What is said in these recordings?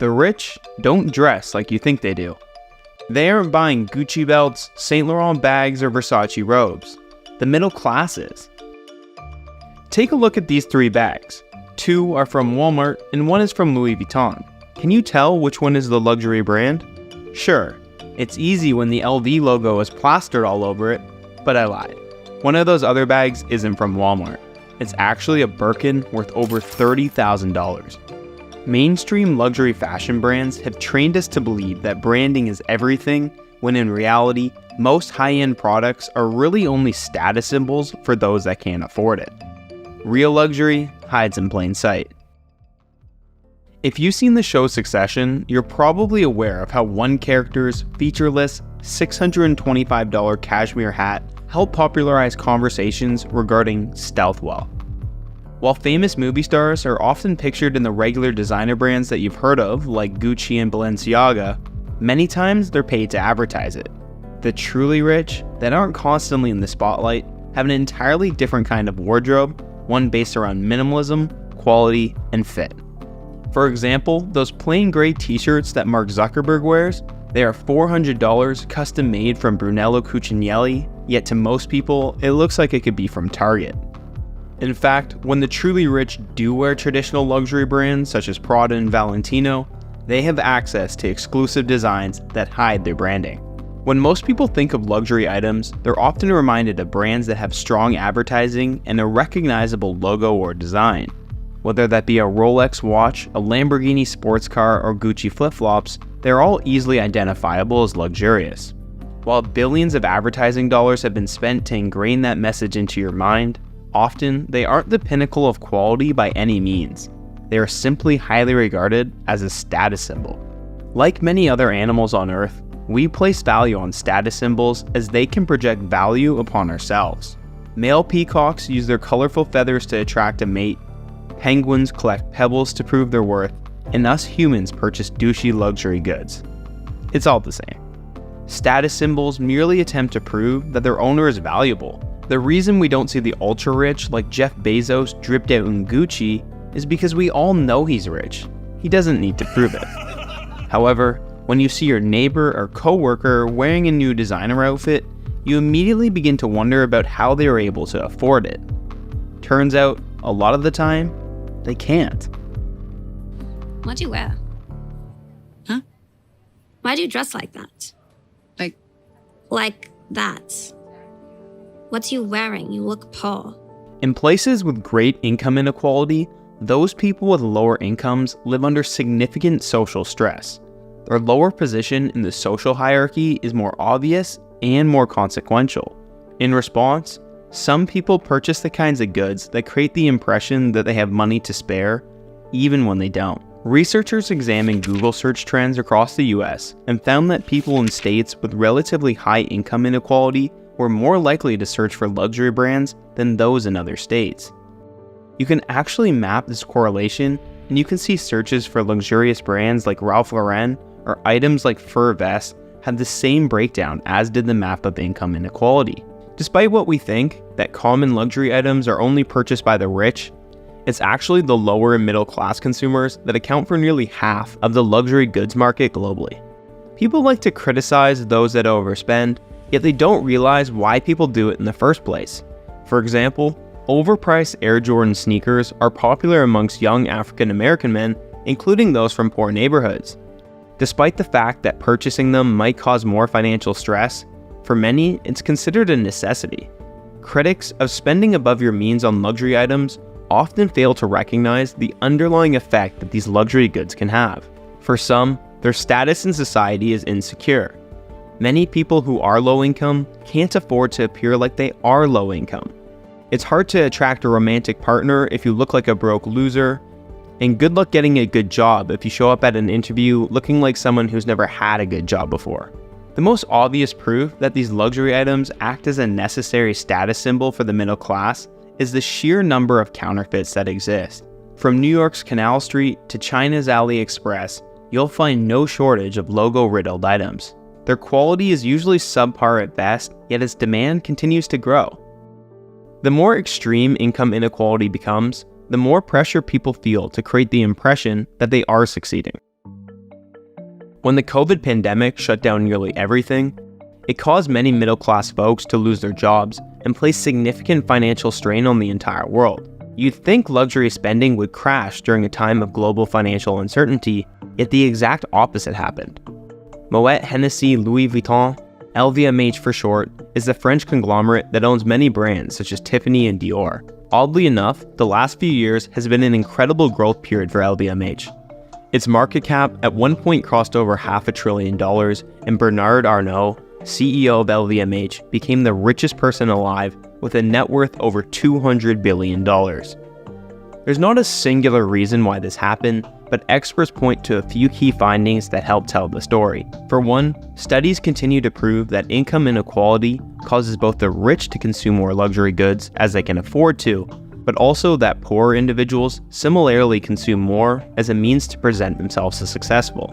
The rich don't dress like you think they do. They aren't buying Gucci belts, Saint Laurent bags, or Versace robes. The middle class is. Take a look at these 3 bags. 2 are from Walmart and 1 is from Louis Vuitton. Can you tell which one is the luxury brand? Sure, it's easy when the LV logo is plastered all over it, but I lied. One of those other bags isn't from Walmart. It's actually a Birkin worth over $30,000. Mainstream luxury fashion brands have trained us to believe that branding is everything, when in reality, most high-end products are really only status symbols for those that can't afford it. Real luxury hides in plain sight. If you've seen the show Succession, you're probably aware of how one character's featureless $625 cashmere hat helped popularize conversations regarding stealth wealth. While famous movie stars are often pictured in the regular designer brands that you've heard of, like Gucci and Balenciaga, many times they're paid to advertise it. The truly rich, that aren't constantly in the spotlight, have an entirely different kind of wardrobe, one based around minimalism, quality, and fit. For example, those plain gray t-shirts that Mark Zuckerberg wears, they are $400 custom made from Brunello Cucinelli, yet to most people, it looks like it could be from Target. In fact, when the truly rich do wear traditional luxury brands such as Prada and Valentino, they have access to exclusive designs that hide their branding. When most people think of luxury items, they're often reminded of brands that have strong advertising and a recognizable logo or design. Whether that be a Rolex watch, a Lamborghini sports car, or Gucci flip-flops, they're all easily identifiable as luxurious. While billions of advertising dollars have been spent to ingrain that message into your mind, often they aren't the pinnacle of quality by any means. They are simply highly regarded as a status symbol. Like many other animals on Earth, we place value on status symbols as they can project value upon ourselves. Male peacocks use their colorful feathers to attract a mate, penguins collect pebbles to prove their worth, and us humans purchase douchey luxury goods. It's all the same. Status symbols merely attempt to prove that their owner is valuable. The reason we don't see the ultra-rich like Jeff Bezos dripped out in Gucci is because we all know he's rich. He doesn't need to prove it. However, when you see your neighbor or coworker wearing a new designer outfit, you immediately begin to wonder about how they are able to afford it. Turns out, a lot of the time, they can't. What'd you wear? Huh? Why'd you dress like that? Like that. What's you wearing? You look poor. In places with great income inequality, those people with lower incomes live under significant social stress. Their lower position in the social hierarchy is more obvious and more consequential. In response, some people purchase the kinds of goods that create the impression that they have money to spare, even when they don't. Researchers examined Google search trends across the US and found that people in states with relatively high income inequality were more likely to search for luxury brands than those in other states. You can actually map this correlation, and you can see searches for luxurious brands like Ralph Lauren or items like fur vests have the same breakdown as did the map of income inequality. Despite what we think, that common luxury items are only purchased by the rich, it's actually the lower and middle class consumers that account for nearly half of the luxury goods market globally. People like to criticize those that overspend, yet they don't realize why people do it in the first place. For example, overpriced Air Jordan sneakers are popular amongst young African American men, including those from poor neighborhoods. Despite the fact that purchasing them might cause more financial stress, for many, it's considered a necessity. Critics of spending above your means on luxury items often fail to recognize the underlying effect that these luxury goods can have. For some, their status in society is insecure. Many people who are low income can't afford to appear like they are low income. It's hard to attract a romantic partner if you look like a broke loser, and good luck getting a good job if you show up at an interview looking like someone who's never had a good job before. The most obvious proof that these luxury items act as a necessary status symbol for the middle class is the sheer number of counterfeits that exist. From New York's Canal Street to China's AliExpress, you'll find no shortage of logo-riddled items. Their quality is usually subpar at best, yet its demand continues to grow. The more extreme income inequality becomes, the more pressure people feel to create the impression that they are succeeding. When the COVID pandemic shut down nearly everything, it caused many middle-class folks to lose their jobs and placed significant financial strain on the entire world. You'd think luxury spending would crash during a time of global financial uncertainty, yet the exact opposite happened. Moet Hennessy Louis Vuitton, LVMH for short, is the French conglomerate that owns many brands such as Tiffany and Dior. Oddly enough, the last few years has been an incredible growth period for LVMH. Its market cap at one point crossed over $500 billion, and Bernard Arnault, CEO of LVMH, became the richest person alive with a net worth over $200 billion. There's not a singular reason why this happened, but experts point to a few key findings that help tell the story. For one, studies continue to prove that income inequality causes both the rich to consume more luxury goods as they can afford to, but also that poorer individuals similarly consume more as a means to present themselves as successful.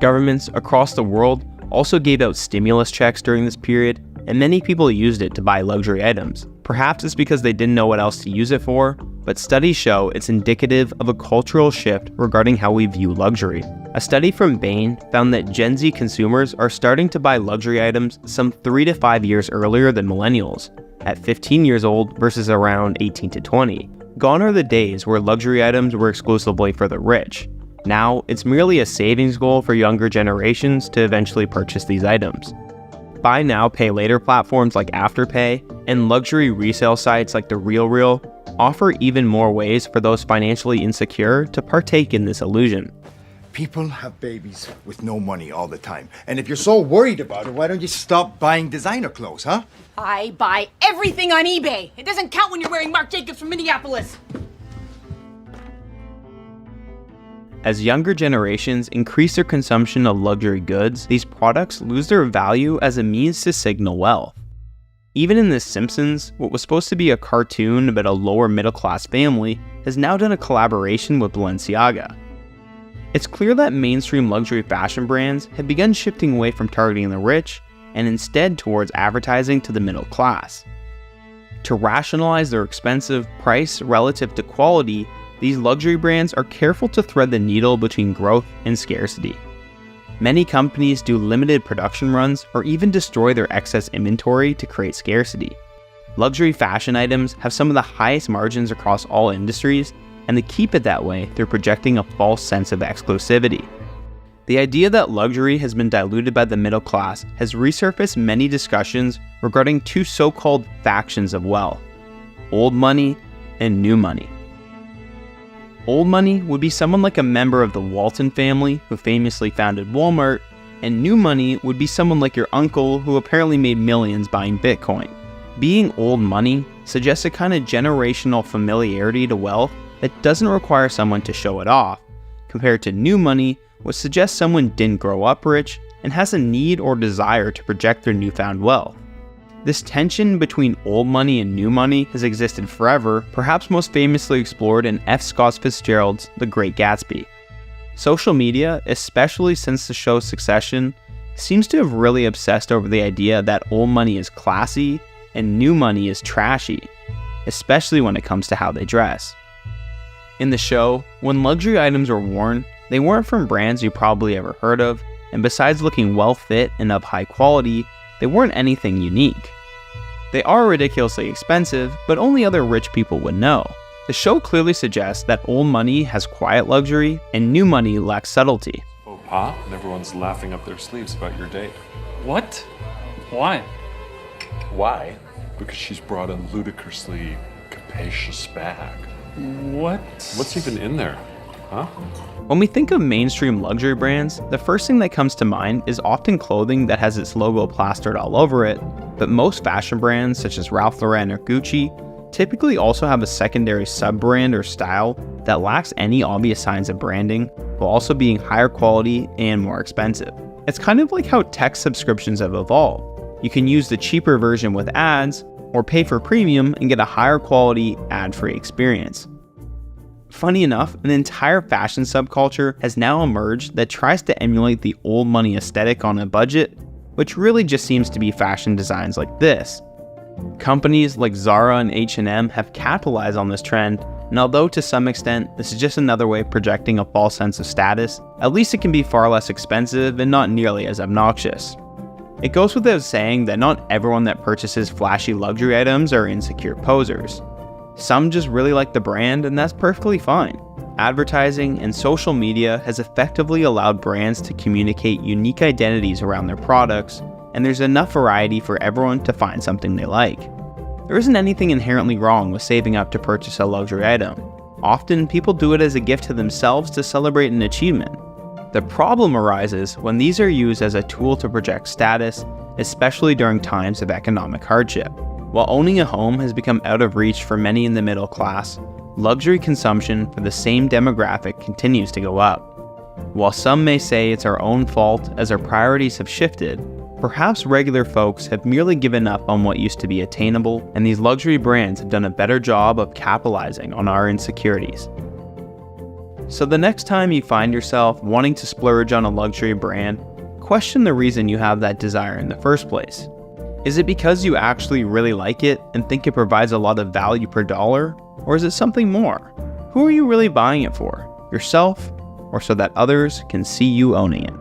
Governments across the world also gave out stimulus checks during this period, and many people used it to buy luxury items. Perhaps it's because they didn't know what else to use it for, but studies show it's indicative of a cultural shift regarding how we view luxury. A study from Bain found that Gen Z consumers are starting to buy luxury items some 3 to 5 years earlier than millennials, at 15 years old versus around 18 to 20. Gone are the days where luxury items were exclusively for the rich. Now, it's merely a savings goal for younger generations to eventually purchase these items. Buy now, pay later platforms like Afterpay and luxury resale sites like The RealReal offer even more ways for those financially insecure to partake in this illusion. People have babies with no money all the time. And if you're so worried about it, why don't you stop buying designer clothes, huh? I buy everything on eBay. It doesn't count when you're wearing Marc Jacobs from Minneapolis. As younger generations increase their consumption of luxury goods, these products lose their value as a means to signal wealth. Even in The Simpsons, what was supposed to be a cartoon about a lower middle-class family has now done a collaboration with Balenciaga. It's clear that mainstream luxury fashion brands have begun shifting away from targeting the rich and instead towards advertising to the middle class. To rationalize their expensive price relative to quality, these luxury brands are careful to thread the needle between growth and scarcity. Many companies do limited production runs or even destroy their excess inventory to create scarcity. Luxury fashion items have some of the highest margins across all industries, and they keep it that way through projecting a false sense of exclusivity. The idea that luxury has been diluted by the middle class has resurfaced many discussions regarding two so-called factions of wealth: old money and new money. Old money would be someone like a member of the Walton family who famously founded Walmart, and new money would be someone like your uncle who apparently made millions buying Bitcoin. Being old money suggests a kind of generational familiarity to wealth that doesn't require someone to show it off, compared to new money, which suggests someone didn't grow up rich and has a need or desire to project their newfound wealth. This tension between old money and new money has existed forever, perhaps most famously explored in F. Scott Fitzgerald's The Great Gatsby. Social media, especially since the show's succession, seems to have really obsessed over the idea that old money is classy and new money is trashy, especially when it comes to how they dress. In the show, when luxury items were worn, they weren't from brands you probably ever heard of, and besides looking well fit and of high quality, they weren't anything unique. They are ridiculously expensive, but only other rich people would know. The show clearly suggests that old money has quiet luxury and new money lacks subtlety. Oh, Pa, and everyone's laughing up their sleeves about your date. What? Why? Why? Because she's brought a ludicrously capacious bag. What? What's even in there? Huh? When we think of mainstream luxury brands, the first thing that comes to mind is often clothing that has its logo plastered all over it, but most fashion brands such as Ralph Lauren or Gucci typically also have a secondary sub-brand or style that lacks any obvious signs of branding, while also being higher quality and more expensive. It's kind of like how tech subscriptions have evolved. You can use the cheaper version with ads, or pay for premium and get a higher quality ad-free experience. Funny enough, an entire fashion subculture has now emerged that tries to emulate the old money aesthetic on a budget, which really just seems to be fashion designs like this. Companies like Zara and H&M have capitalized on this trend And although to some extent this is just another way of projecting a false sense of status, at least it can be far less expensive and not nearly as obnoxious. It goes without saying that not everyone that purchases flashy luxury items are insecure posers. Some just really like the brand, and that's perfectly fine. Advertising and social media has effectively allowed brands to communicate unique identities around their products, and there's enough variety for everyone to find something they like. There isn't anything inherently wrong with saving up to purchase a luxury item. Often, people do it as a gift to themselves to celebrate an achievement. The problem arises when these are used as a tool to project status, especially during times of economic hardship. While owning a home has become out of reach for many in the middle class, luxury consumption for the same demographic continues to go up. While some may say it's our own fault as our priorities have shifted, perhaps regular folks have merely given up on what used to be attainable, and these luxury brands have done a better job of capitalizing on our insecurities. So the next time you find yourself wanting to splurge on a luxury brand, question the reason you have that desire in the first place. Is it because you actually really like it and think it provides a lot of value per dollar? Or is it something more? Who are you really buying it for? Yourself? Or so that others can see you owning it?